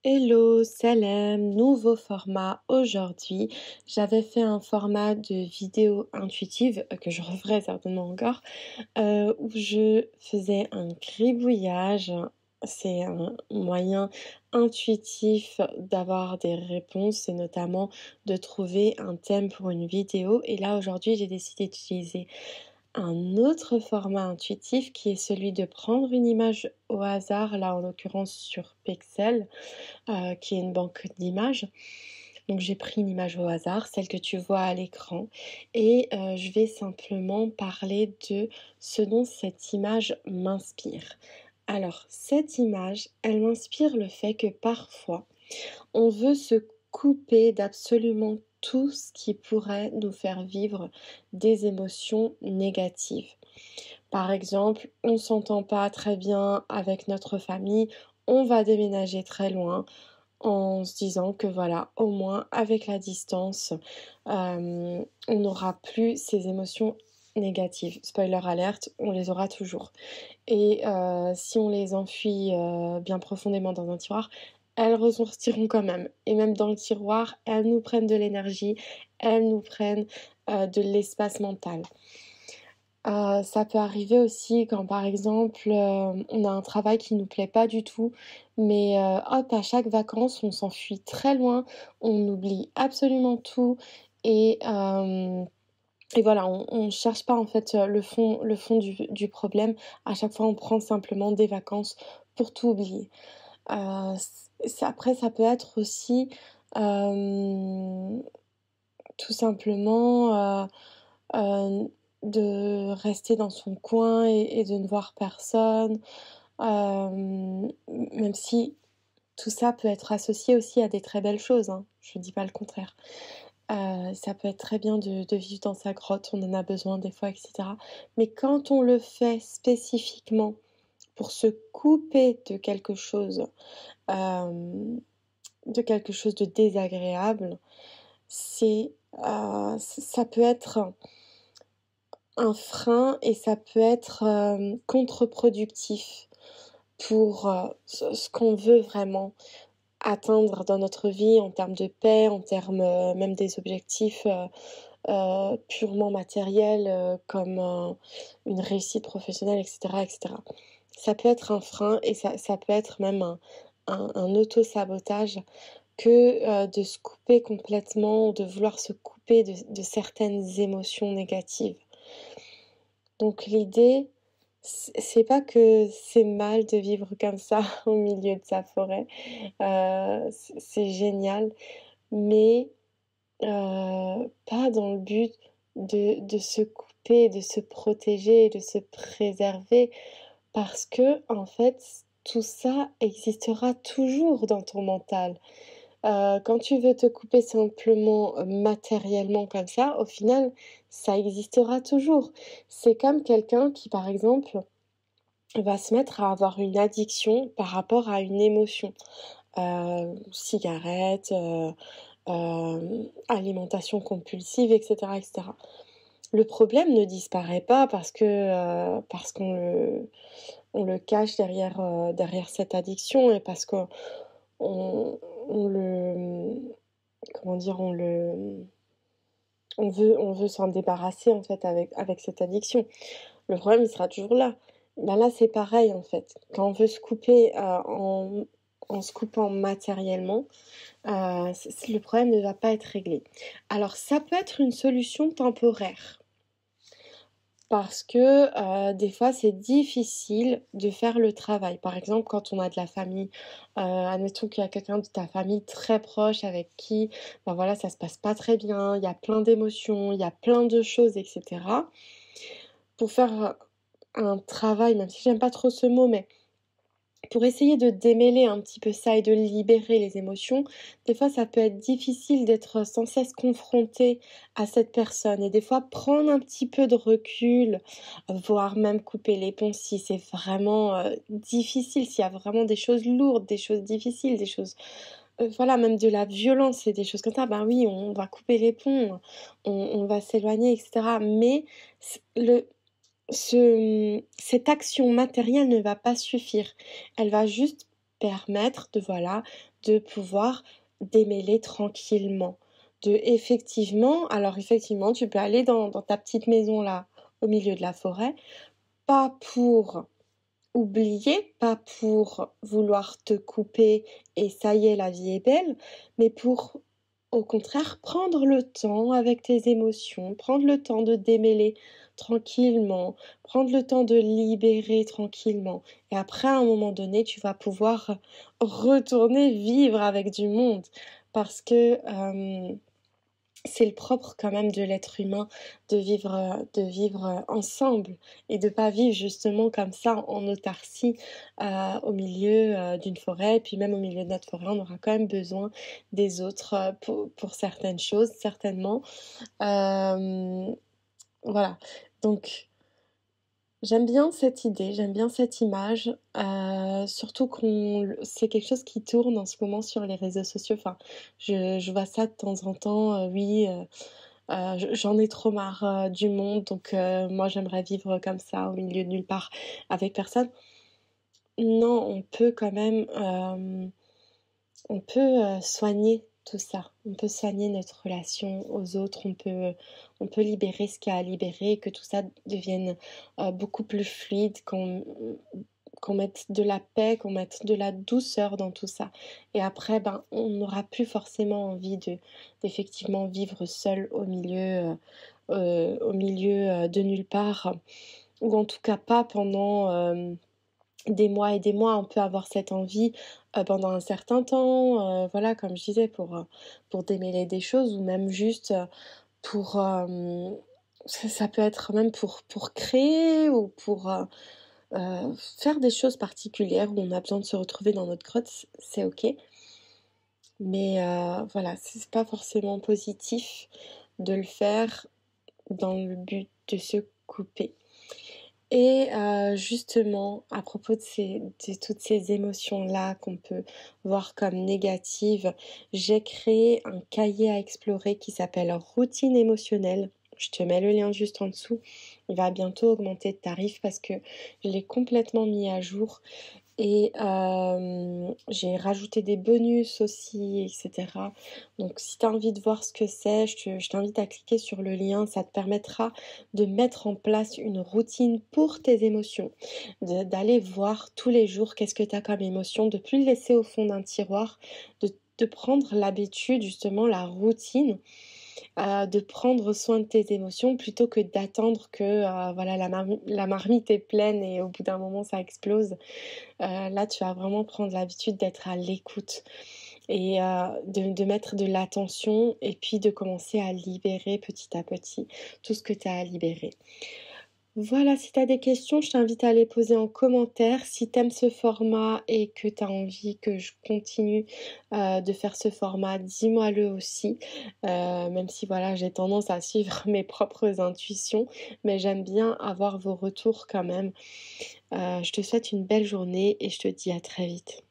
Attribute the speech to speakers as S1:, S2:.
S1: Hello, salam, nouveau format aujourd'hui. J'avais fait un format de vidéo intuitive que je referai certainement encore, où je faisais un gribouillage. C'est un moyen intuitif d'avoir des réponses et notamment de trouver un thème pour une vidéo. Et là aujourd'hui, j'ai décidé d'utiliser un autre format intuitif qui est celui de prendre une image au hasard, là en l'occurrence sur Pexel, qui est une banque d'images. Donc j'ai pris une image au hasard, celle que tu vois à l'écran, et je vais simplement parler de ce dont cette image m'inspire. Alors cette image, elle m'inspire le fait que parfois on veut se couper d'absolument tout ce qui pourrait nous faire vivre des émotions négatives. Par exemple, on ne s'entend pas très bien avec notre famille, on va déménager très loin en se disant que voilà, au moins avec la distance, on n'aura plus ces émotions négatives. Spoiler alerte, on les aura toujours. Et si on les enfuit bien profondément dans un tiroir, elles ressortiront quand même. Et même dans le tiroir, elles nous prennent de l'énergie, elles nous prennent de l'espace mental. Ça peut arriver aussi quand par exemple, on a un travail qui nous plaît pas du tout, mais hop, à chaque vacances, on s'enfuit très loin, on oublie absolument tout et et voilà, on cherche pas en fait, le fond du problème. À chaque fois, on prend simplement des vacances pour tout oublier. Après ça peut être aussi, hem, tout simplement, de rester dans son coin et de ne voir personne, même si tout ça peut être associé aussi à des très belles choses, hein, je dis pas le contraire. Ça peut être très bien de vivre dans sa grotte, on en a besoin des fois et cetera. Mais quand on le fait spécifiquement pour se couper de quelque chose de désagréable, c'est, ça peut être un frein et ça peut être, contre-productif pour, ce qu'on veut vraiment atteindre dans notre vie en termes de paix, en termes, même des objectifs, purement matériels, comme, une réussite professionnelle et cetera. Ça peut être un frein et ça peut être même un auto-sabotage que, de se couper complètement, de vouloir se couper de certaines émotions négatives. Donc l'idée, c'est pas que c'est mal de vivre comme ça au milieu de sa forêt, c'est génial, mais pas dans le but de se couper, de se protéger, de se préserver parce que en fait, tout ça existera toujours dans ton mental. Quand tu veux te couper simplement, matériellement comme ça, au final, ça existera toujours. C'est comme quelqu'un qui, par exemple, va se mettre à avoir une addiction par rapport à une émotion. Cigarette, alimentation compulsive et cetera. Le problème ne disparaît pas parce qu'on le cache derrière cette addiction et parce qu'on on le comment dire? On veut s'en débarrasser en fait avec cette addiction. Le problème, il sera toujours là. Ben là, c'est pareil en fait. Quand on veut se couper, en se coupant matériellement, le problème ne va pas être réglé. Alors ça peut être une solution temporaire parce que, des fois, c'est difficile de faire le travail. Par exemple, quand on a de la famille, admettons qu'il y a quelqu'un de ta famille très proche avec qui, ben voilà, ça se passe pas très bien, il y a plein d'émotions, il y a plein de choses et cetera. Pour faire un travail, même si j'aime pas trop ce mot, mais pour essayer de démêler un petit peu ça et de libérer les émotions, des fois ça peut être difficile d'être sans cesse confronté à cette personne et des fois prendre un petit peu de recul, voire même couper les ponts si c'est vraiment, difficile, s'il y a vraiment des choses lourdes, des choses difficiles, des choses, voilà, même de la violence et des choses comme ça, ben oui, on va couper les ponts, on va s'éloigner et cetera. Mais c le cette action matérielle ne va pas suffire. Elle va juste permettre de pouvoir démêler tranquillement. Effectivement, tu peux aller dans ta petite maison là, au milieu de la forêt, pas pour oublier, pas pour vouloir te couper et ça y est, la vie est belle, mais pour, au contraire, prendre le temps avec tes émotions, prendre le temps de démêler tranquillement, prendre le temps de libérer tranquillement. Et après, à un moment donné, tu vas pouvoir retourner vivre avec du monde parce que c'est le propre quand même de l'être humain de vivre ensemble et de pas vivre justement comme ça en autarcie au milieu d'une forêt. Puis même au milieu de notre forêt, on aura quand même besoin des autres pour certaines choses, certainement. Euh, voilà. Donc, j'aime bien cette idée, j'aime bien cette image, surtout c'est quelque chose qui tourne en ce moment sur les réseaux sociaux. Enfin, je vois ça de temps en temps, oui, j'en ai trop marre, du monde, donc moi j'aimerais vivre comme ça, au milieu de nulle part, avec personne. Non, on peut quand même, on peut, soigner tout ça. On peut soigner notre relation aux autres, on peut libérer ce qu'il y a à libérer, que tout ça devienne, beaucoup plus fluide, qu'on mette de la paix, qu'on mette de la douceur dans tout ça. Et après, ben, on n'aura plus forcément envie d'effectivement vivre seul au milieu, de nulle part, ou en tout cas pas pendant, des mois et des mois. On peut avoir cette envie, pendant un certain temps, voilà, comme je disais, pour démêler des choses ou même juste, pour, ça peut être même pour créer ou pour, faire des choses particulières où on a besoin de se retrouver dans notre grotte, c'est OK. Mais, voilà, c'est pas forcément positif de le faire dans le but de se couper. Et justement, à propos de toutes ces émotions-là qu'on peut voir comme négatives, j'ai créé un cahier à explorer qui s'appelle Routine émotionnelle. Je te mets le lien juste en dessous. Il va bientôt augmenter de tarif parce que je l'ai complètement mis à jour et j'ai rajouté des bonus aussi, et cetera. Donc si tu as envie de voir ce que c'est, je t'invite à cliquer sur le lien. Ça te permettra de mettre en place une routine pour tes émotions, d'aller voir tous les jours qu'est-ce que tu as comme émotion, de plus le laisser au fond d'un tiroir, de prendre l'habitude, justement, la routine, de prendre soin de tes émotions plutôt que d'attendre que voilà, la marmite est pleine et au bout d'un moment ça explose. Là, tu vas vraiment prendre l'habitude d'être à l'écoute et de mettre de l'attention et puis de commencer à libérer petit à petit tout ce que tu as à libérer. Voilà, si tu as des questions, je t'invite à les poser en commentaire. Si tu aimes ce format et que tu as envie que je continue de faire ce format, dis-moi-le aussi. Même si voilà, j'ai tendance à suivre mes propres intuitions, mais j'aime bien avoir vos retours quand même. Je te souhaite une belle journée et je te dis à très vite.